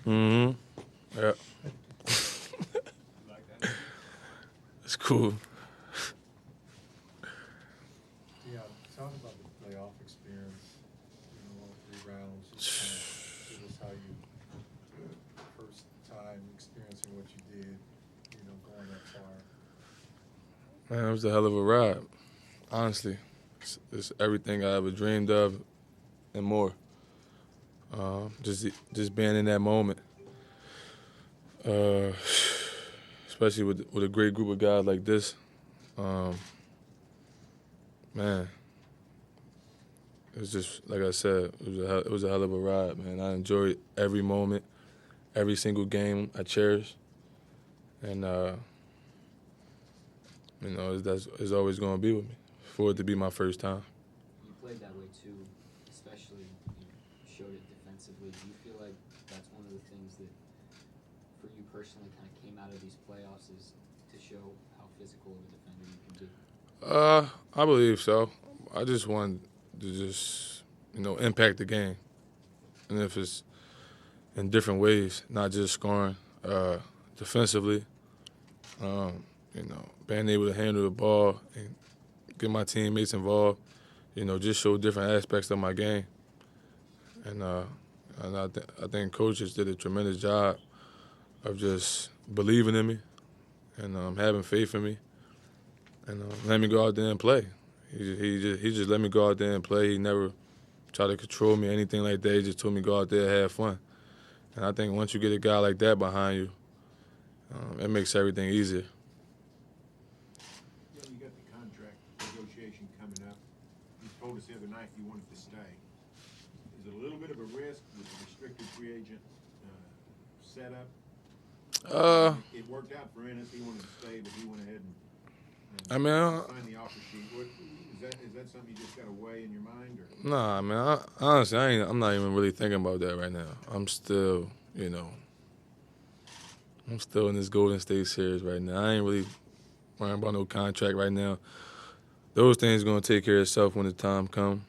Mm-hmm. Yeah. It's cool. Yeah, talk about the playoff experience. All 3 rounds. Just kind of give us how you first time experiencing what you did. Going that far. Man, it was a hell of a ride. Honestly, it's everything I ever dreamed of and more. Just being in that moment, uh, especially with a great group of guys like this. Um, man, it was just like I said, it was a hell of a ride, man. I enjoyed every moment, every single game I cherished, and it's always going to be with me for it to be my first time. You played that way too, especially you showed it defensively. Do you feel like that's one of the things that, for you personally, kind of came out of these playoffs is to show how physical of a defender you can be? I believe so. I just wanted to impact the game, and if it's in different ways, not just scoring, defensively, being able to handle the ball and get my teammates involved, just show different aspects of my game. And I think coaches did a tremendous job of just believing in me and having faith in me and letting me go out there and play. He just let me go out there and play. He never tried to control me or anything like that. He just told me go out there and have fun. And I think once you get a guy like that behind you, it makes everything easier. Yeah, you got the contract negotiation coming up. You told us the other night you wanted to stay. Is it a little bit of a risk with the restricted free agent setup? It worked out for Ennis. He wanted to stay, but he went ahead and signed the offer sheet. Is that something you just got to weigh in your mind? Or? Nah, man. Honestly, I'm not even really thinking about that right now. I'm still in this Golden State series right now. I ain't really worrying about no contract right now. Those things gonna take care of itself when the time comes.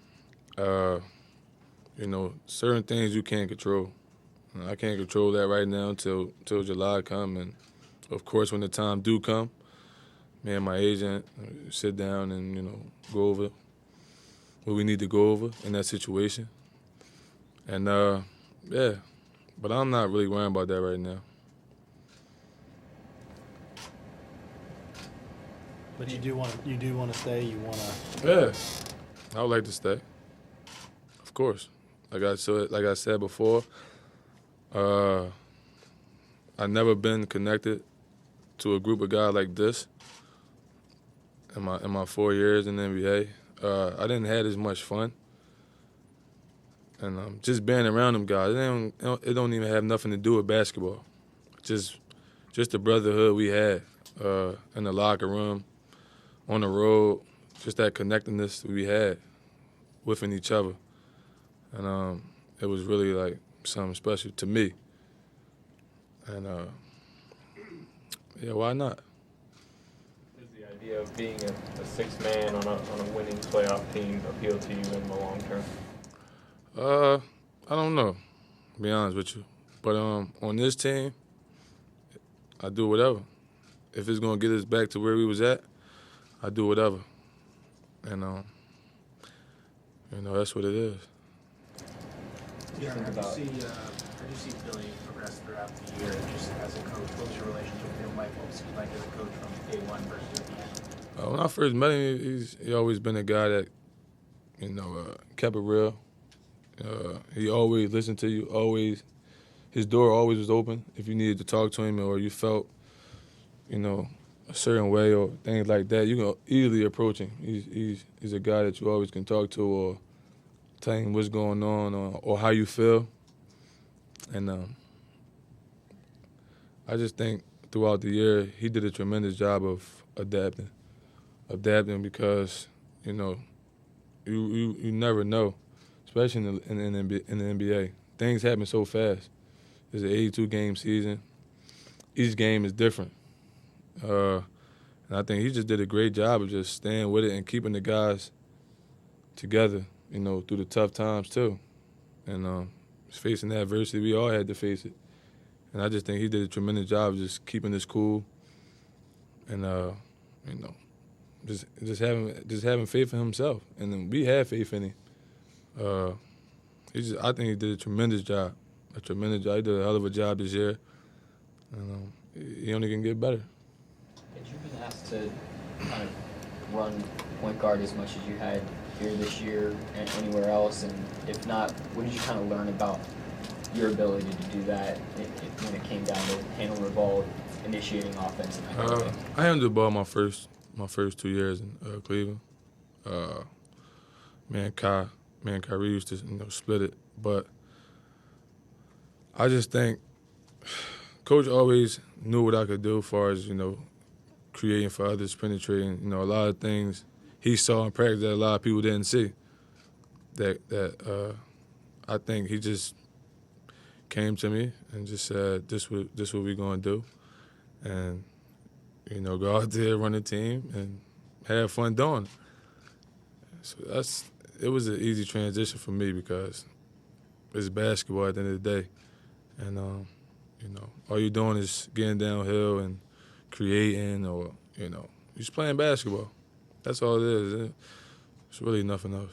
Certain things you can't control. I can't control that right now until July come, and of course when the time do come, me and my agent sit down and go over what we need to go over in that situation. And yeah, but I'm not really worrying about that right now. But you do want to stay. You want to. Yeah, I would like to stay. Of course, like I said before, I never been connected to a group of guys like this in my 4 years in the NBA. I didn't have as much fun, and just being around them guys, it don't even have nothing to do with basketball. Just the brotherhood we had in the locker room, on the road, just that connectedness we had within each other, and it was really like something special to me. And yeah, why not? Does the idea of being a sixth man on a winning playoff team appeal to you in the long term? I don't know, to be honest with you. But on this team, I do whatever. If it's gonna get us back to where we was at, I do whatever. And that's what it is. Yeah, how do you see Billy progress throughout the year just as a coach? What's your relationship with him like? What was he like as a coach from day one versus at the end? When I first met him, he always been a guy that, kept it real. He always listened to you. His door always was open if you needed to talk to him or you felt, a certain way or things like that. You can easily approach him. He's a guy that you always can talk to or tell him what's going on or how you feel. And I just think throughout the year he did a tremendous job of adapting because you never know, especially in the NBA. Things happen so fast. It's an 82-game season. Each game is different. And I think he just did a great job of just staying with it and keeping the guys together, through the tough times too. and facing adversity. We all had to face it, and I just think he did a tremendous job of just keeping us cool, and just having faith in himself, and then we had faith in him. I think he did a tremendous job. He did a hell of a job this year, and he only can get better. Had you been asked to kind of run point guard as much as you had here this year and anywhere else? And if not, what did you kind of learn about your ability to do that when it came down to handling the ball, initiating offense, and that kind of thing? I handled the ball my first 2 years in Cleveland. Me and Kyrie used to split it, but I just think Coach always knew what I could do as far as creating for others, penetrating. A lot of things he saw in practice that a lot of people didn't see. That I think he just came to me and just said, "This what we're gonna do," and go out there, run the team, and have fun doing it. So it was an easy transition for me because it's basketball at the end of the day, and all you're doing is getting downhill and creating, or you're just playing basketball. That's all it is. It's really nothing else.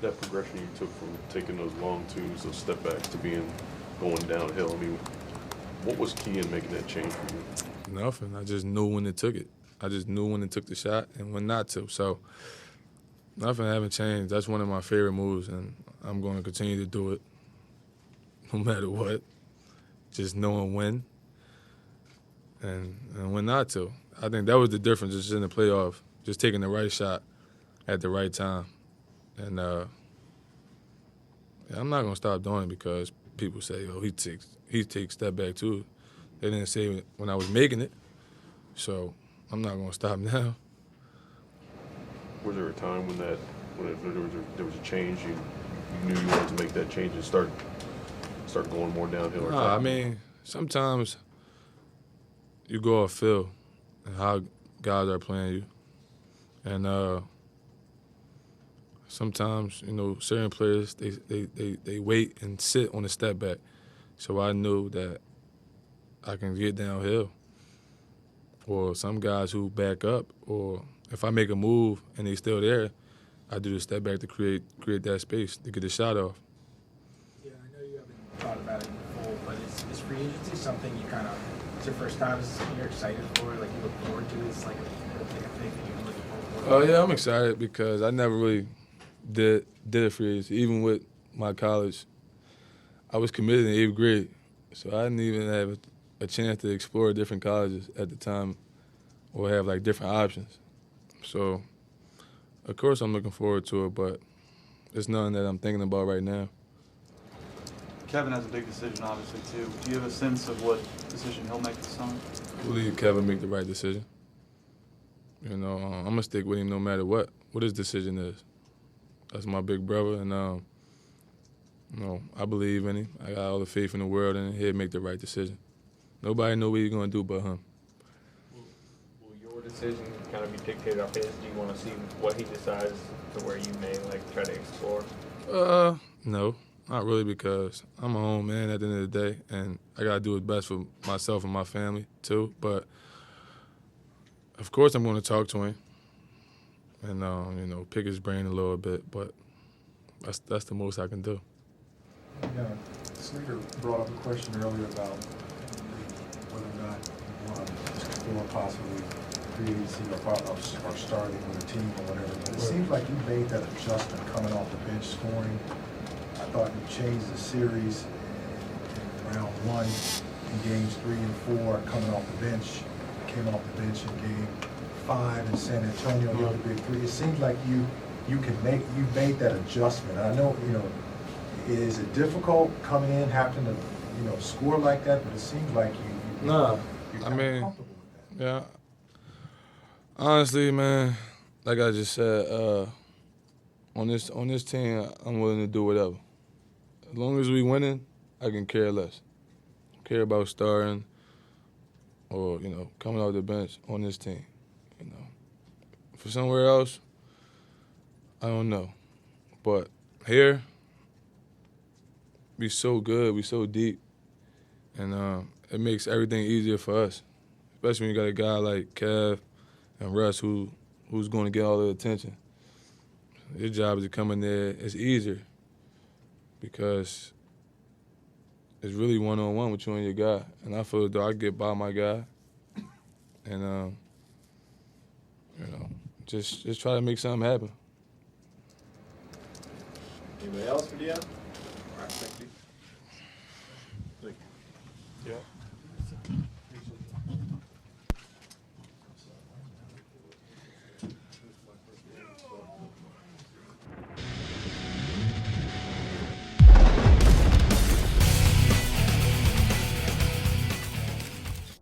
That progression you took from taking those long twos, those step backs, to going downhill. I mean, what was key in making that change for you? Nothing. I just knew when it took it. I just knew when it took the shot and when not to. So nothing haven't changed. That's one of my favorite moves, and I'm going to continue to do it no matter what. Just knowing when and when not to. I think that was the difference just in the playoff, just taking the right shot at the right time. And I'm not going to stop doing it because people say, oh, he takes step back too. They didn't say it when I was making it, so I'm not going to stop now. Was there a time when there was a change, you knew you wanted to make that change and start going more downhill? I mean, sometimes you go off feel and how guys are playing you. And sometimes, certain players, they wait and sit on the step back. So I knew that I can get downhill. Or some guys who back up, or if I make a move and they still there, I do the step back to create that space to get the shot off. Yeah, I know you haven't thought about it in full, but is free agency something you kind of, it's your first time, is something you're excited for, like you look forward to? It's like a thing that you're looking forward to? Oh, yeah, I'm excited because I never really did a free agency. Even with my college, I was committed in 8th grade, so I didn't even have a chance to explore different colleges at the time or have, different options. So, of course, I'm looking forward to it, but it's nothing that I'm thinking about right now. Kevin has a big decision, obviously, too. Do you have a sense of what decision he'll make this summer? I believe Kevin make the right decision. I'm going to stick with him no matter what his decision is. That's my big brother, and, I believe in him. I got all the faith in the world in him. He'll make the right decision. Nobody knows what he's going to do but him. Will your decision kind of be dictated off his? Do you want to see what he decides to where you may try to explore? No, not really, because I'm a home man at the end of the day, and I got to do what's best for myself and my family too. But of course, I'm going to talk to him and pick his brain a little bit. But that's the most I can do. Yeah, Slater brought up a question earlier about whether or not you want to explore possibly creating or starting with a team or whatever. But it seems like you made that adjustment coming off the bench scoring. I thought you changed the series in round 1 in games 3 and 4, coming off the bench. Came off the bench in game 5 in San Antonio, the other big 3. It seems like you made that adjustment. I know, is it difficult coming in, having to, score like that? But it seems like you're comfortable with that. Yeah. Honestly, man, like I just said, on this team, I'm willing to do whatever. As long as we winning, I can care less. Care about starting or coming off the bench on this team. For somewhere else, I don't know. But here, we so good, we so deep, and it makes everything easier for us, especially when you got a guy like Kev and Russ who's going to get all the attention. His job is to come in there. It's easier because it's really one-on-one with you and your guy, and I feel as though I get by my guy, and just try to make something happen. Anybody else for Dion? All right, thank you. Thank you. Yeah.